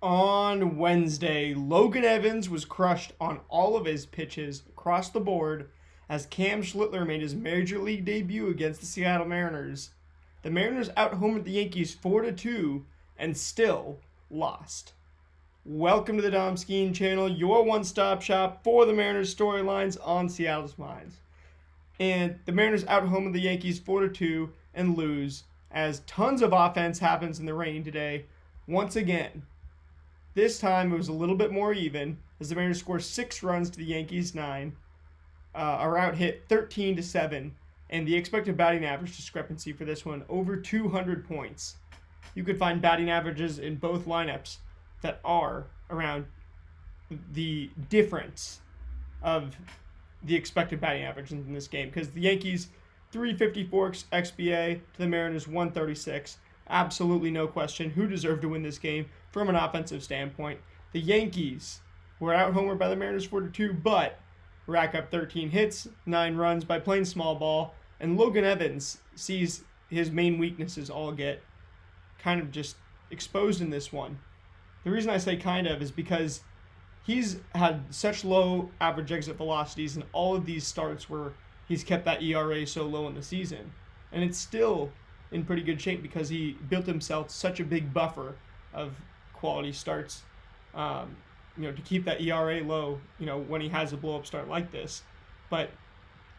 On Wednesday, Logan Evans was crushed on all of his pitches across the board as Cam Schlittler made his major league debut against the Seattle Mariners. The Mariners out-homered the Yankees 4-2 and still lost. Welcome to the Dom Skeen channel, your one-stop shop for the Mariners storylines on Seattle's minds. And the Mariners out-homered the Yankees 4-2 and lose as tons of offense happens in the rain today once again. This time it was a little bit more even as the Mariners score 6 runs to the Yankees 9, are out hit 13-7, and the expected batting average discrepancy for this one over 200 points. You could find batting averages in both lineups that are around the difference of the expected batting average in this game, because the Yankees 354 xBA to the Mariners 136. Absolutely no question who deserved to win this game from an offensive standpoint. The Yankees were out-homered by the Mariners 4-2, but rack up 13 hits, 9 runs by playing small ball, and Logan Evans sees his main weaknesses all get kind of just exposed in this one. The reason I say kind of is because he's had such low average exit velocities in all of these starts where he's kept that ERA so low in the season. And it's still in pretty good shape because he built himself such a big buffer of quality starts, to keep that ERA low, when he has a blow-up start like this. But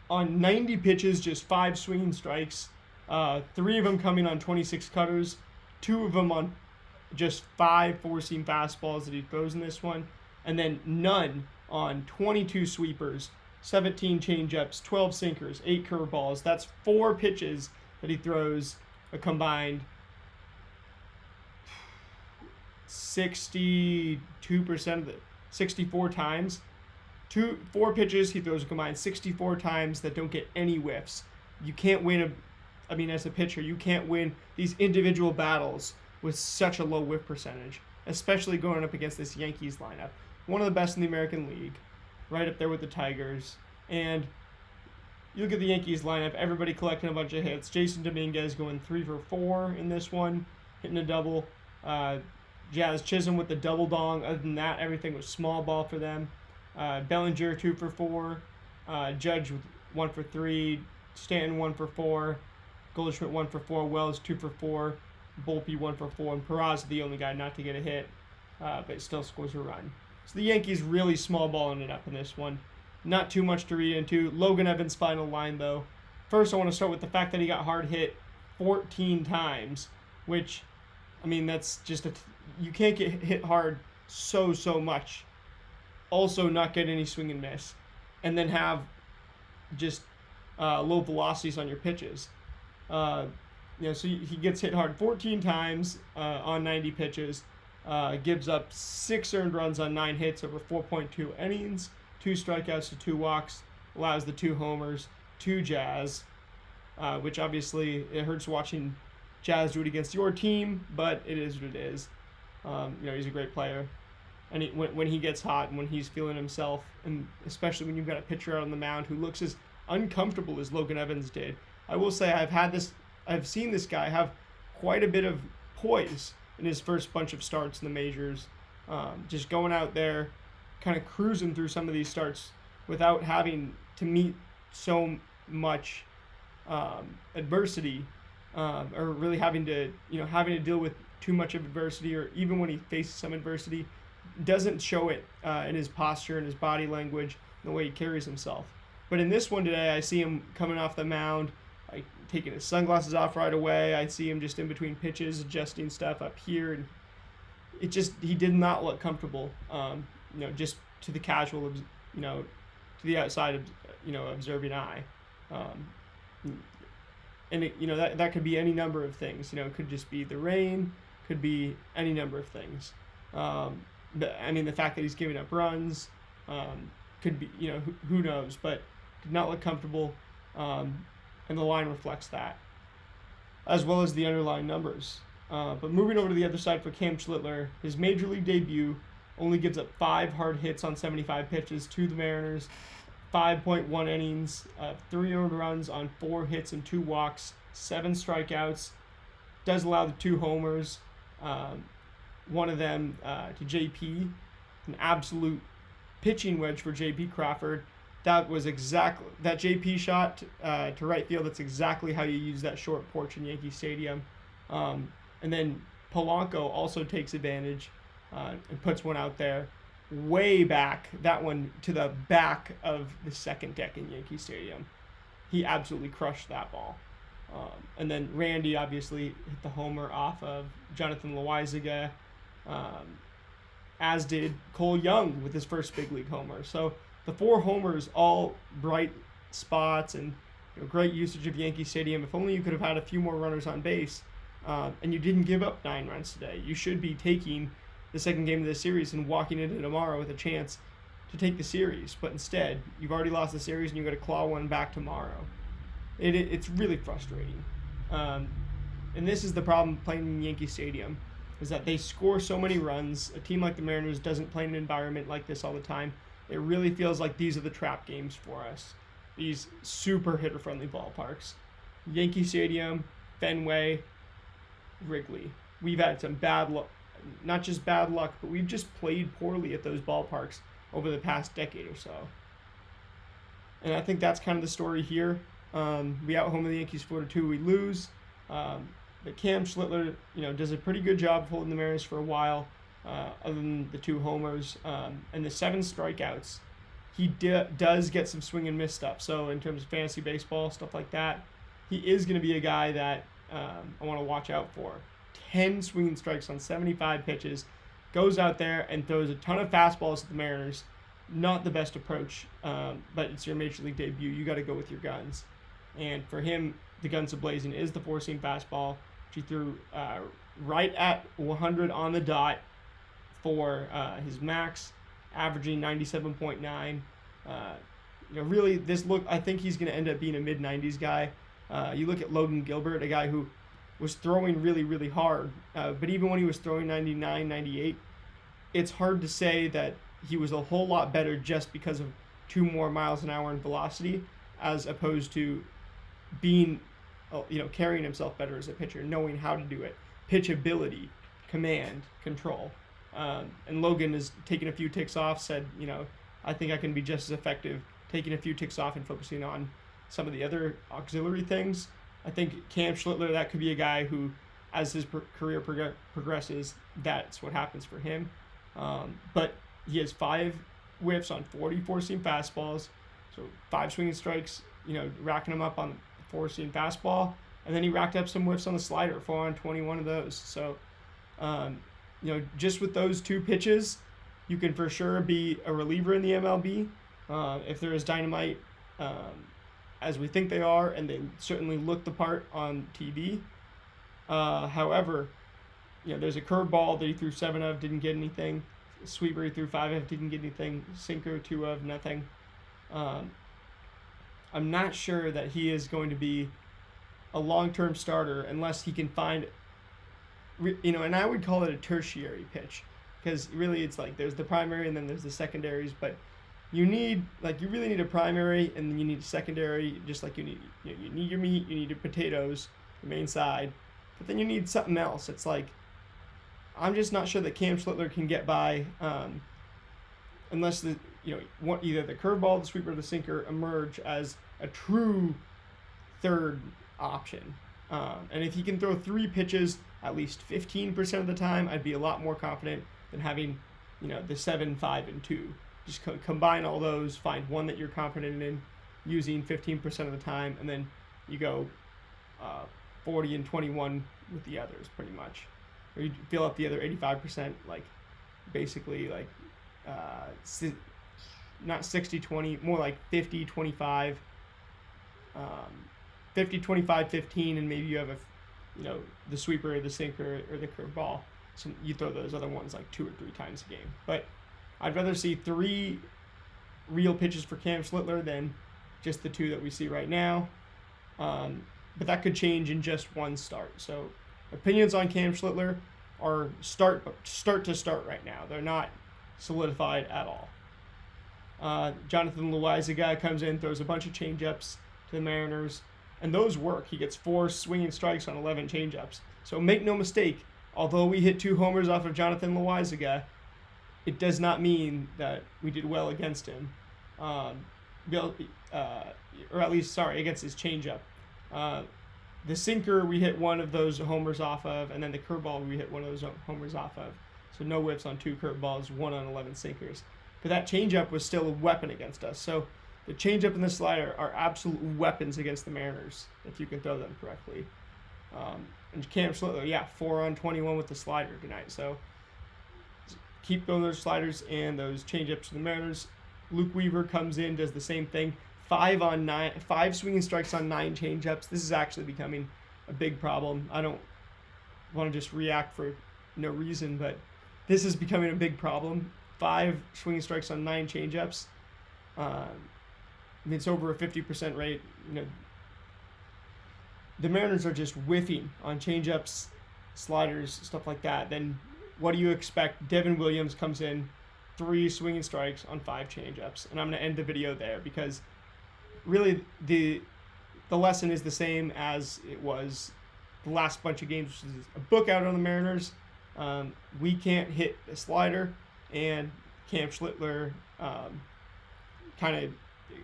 on 90 pitches, just 5 swinging strikes, 3 of them coming on 26 cutters, 2 of them on just 5 four-seam fastballs that he throws in this one, and then none on 22 sweepers, 17 changeups, 12 sinkers, 8 curveballs. That's 4 pitches that he throws a combined 62% of the 64 times. 4 pitches he throws a combined 64 times that don't get any whiffs. You can't win as a pitcher, you can't win these individual battles with such a low whiff percentage, especially going up against this Yankees lineup. One of the best in the American League, right up there with the Tigers. And you look at the Yankees lineup, everybody collecting a bunch of hits. Jason Dominguez going 3 for 4 in this one, hitting a double. Jazz Chisholm with the double dong. Other than that, everything was small ball for them. Bellinger 2 for 4. Judge with 1 for 3. Stanton 1 for 4. Goldschmidt 1 for 4. Wells 2 for 4. Volpe 1 for 4. And Peraza the only guy not to get a hit, but still scores a run. So the Yankees really small balling it up in this one. Not too much to read into. Logan Evans' final line, though. First, I want to start with the fact that he got hard hit 14 times, which, that's just you can't get hit hard so much. Also, not get any swing and miss, and then have just low velocities on your pitches. So he gets hit hard 14 times on 90 pitches. Gives up 6 earned runs on 9 hits over 4.2 innings. 2 strikeouts to 2 walks, allows the 2 homers, 2 Jazz, which obviously it hurts watching Jazz do it against your team, but it is what it is. He's a great player, and when he gets hot and when he's feeling himself, and especially when you've got a pitcher out on the mound who looks as uncomfortable as Logan Evans did. I will say I've seen this guy have quite a bit of poise in his first bunch of starts in the majors, just going out there, kind of cruising through some of these starts without having to meet so much adversity, or really having to deal with too much of adversity, or even when he faces some adversity, doesn't show it in his posture and his body language and the way he carries himself. But in this one today, I see him coming off the mound, taking his sunglasses off right away. I see him just in between pitches, adjusting stuff up here, and he did not look comfortable. Just to the casual, to the outside, observing eye. And that could be any number of things. It could just be the rain, could be any number of things. But the fact that he's giving up runs, could be, who knows, but did not look comfortable. And the line reflects that, as well as the underlying numbers. But moving over to the other side for Cam Schlittler, his major league debut only gives up 5 hard hits on 75 pitches to the Mariners, 5.1 innings, 3 earned runs on 4 hits and 2 walks, 7 strikeouts, does allow the 2 homers, one of them to JP, an absolute pitching wedge for JP Crawford. That was exactly that JP shot to right field. That's exactly how you use that short porch in Yankee Stadium. And then Polanco also takes advantage and puts one out there way back. That one to the back of the second deck in Yankee Stadium. He absolutely crushed that ball. And then Randy obviously hit the homer off of Jonathan Loaizaga, as did Cole Young with his first big league homer. So the 4 homers, all bright spots and great usage of Yankee Stadium. If only you could have had a few more runners on base, and you didn't give up 9 runs today. You should be taking the second game of the series and walking into tomorrow with a chance to take the series. But instead, you've already lost the series and you've got to claw one back tomorrow. It's really frustrating. And this is the problem playing in Yankee Stadium, is that they score so many runs. A team like the Mariners doesn't play in an environment like this all the time. It really feels like these are the trap games for us. These super hitter-friendly ballparks. Yankee Stadium, Fenway, Wrigley. We've had some bad luck, not just bad luck, but we've just played poorly at those ballparks over the past decade or so. And I think that's kind of the story here. We out home the Yankees 4-2. We lose. But Cam Schlittler, does a pretty good job of holding the Mariners for a while, other than the 2 homers and the 7 strikeouts. He does get some swing and miss stuff. So in terms of fantasy baseball, stuff like that, he is going to be a guy that I want to watch out for. 10 swinging strikes on 75 pitches, goes out there and throws a ton of fastballs at the Mariners. Not the best approach, but it's your major league debut. You got to go with your guns. And for him, the guns a-blazing is the 4-seam fastball, which he threw right at 100 on the dot for his max, averaging 97.9. Really, I think he's going to end up being a mid-90s guy. You look at Logan Gilbert, a guy who was throwing really, really hard, but even when he was throwing 99, 98, it's hard to say that he was a whole lot better just because of 2 more miles an hour in velocity, as opposed to being, carrying himself better as a pitcher, knowing how to do it, pitch ability, command, control. And Logan has taken a few ticks off, said, I think I can be just as effective taking a few ticks off and focusing on some of the other auxiliary things. I think Cam Schlittler, that could be a guy who, as his career progresses, that's what happens for him. But he has 5 whiffs on 44-seam fastballs, so 5 swinging strikes, racking them up on the 4-seam fastball, and then he racked up some whiffs on the slider, 4 on 21 of those. So, just with those 2 pitches, you can for sure be a reliever in the MLB. If they're as dynamite as we think they are, and they certainly look the part on TV. However, there's a curveball that he threw 7 of, didn't get anything. Sweeper he threw 5 of, didn't get anything. Sinker 2 of, nothing. I'm not sure that he is going to be a long-term starter unless he can find, and I would call it a tertiary pitch, because really it's like there's the primary and then there's the secondaries, but you really need a primary and then you need a secondary, just like you need your meat, you need your potatoes, the main side, but then you need something else. It's like, I'm just not sure that Cam Schlittler can get by unless either the curveball, the sweeper, or the sinker emerge as a true third option. And if he can throw 3 pitches at least 15% of the time, I'd be a lot more confident than having, the 7, 5, and 2. Just combine all those, find one that you're confident in using 15% of the time, and then you go 40 and 21 with the others, pretty much. Or you fill up the other 85%, basically not 60-20, more like 50-25, 50-25-15, and maybe you have the sweeper or the sinker or the curveball. So you throw those other ones 2 or 3 times a game. But I'd rather see 3 real pitches for Cam Schlittler than just the 2 that we see right now. But that could change in just one start. So opinions on Cam Schlittler are start to start right now. They're not solidified at all. Jonathan Loaizaga comes in, throws a bunch of changeups to the Mariners, and those work. He gets 4 swinging strikes on 11 changeups. So make no mistake, although we hit 2 homers off of Jonathan Loaizaga, it does not mean that we did well against him. Or at least, sorry, against his changeup. The sinker, we hit 1 of those homers off of, and then the curveball, we hit 1 of those homers off of. So no whiffs on 2 curveballs, 1 on 11 sinkers. But that changeup was still a weapon against us. So the changeup and the slider are absolute weapons against the Mariners if you can throw them correctly. And Cam Schlittler, 4 on 21 with the slider tonight. So keep throwing those sliders and those changeups to the Mariners. Luke Weaver comes in, does the same thing. 5 swinging strikes on 9 changeups. This is actually becoming a big problem. I don't want to just react for no reason, but this is becoming a big problem. 5 swinging strikes on 9 changeups. It's over a 50% rate. The Mariners are just whiffing on changeups, sliders, stuff like that. Then what do you expect? Devin Williams comes in, 3 swinging strikes on 5 changeups, and I'm going to end the video there because really the lesson is the same as it was the last bunch of games, which is a book out on the Mariners. We can't hit a slider, and Cam Schlittler kind of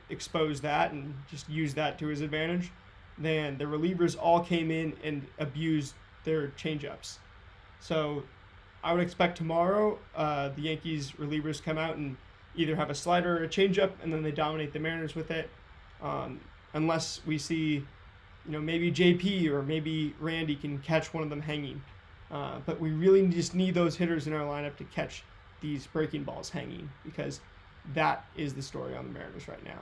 exposed that and just used that to his advantage. Then the relievers all came in and abused their changeups. So I would expect tomorrow the Yankees relievers come out and either have a slider or a changeup, and then they dominate the Mariners with it. Unless we see, maybe JP or maybe Randy can catch one of them hanging. But we really just need those hitters in our lineup to catch these breaking balls hanging, because that is the story on the Mariners right now.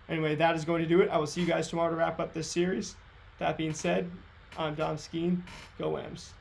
Anyway, that is going to do it. I will see you guys tomorrow to wrap up this series. That being said, I'm Dom Skeen. Go Lambs.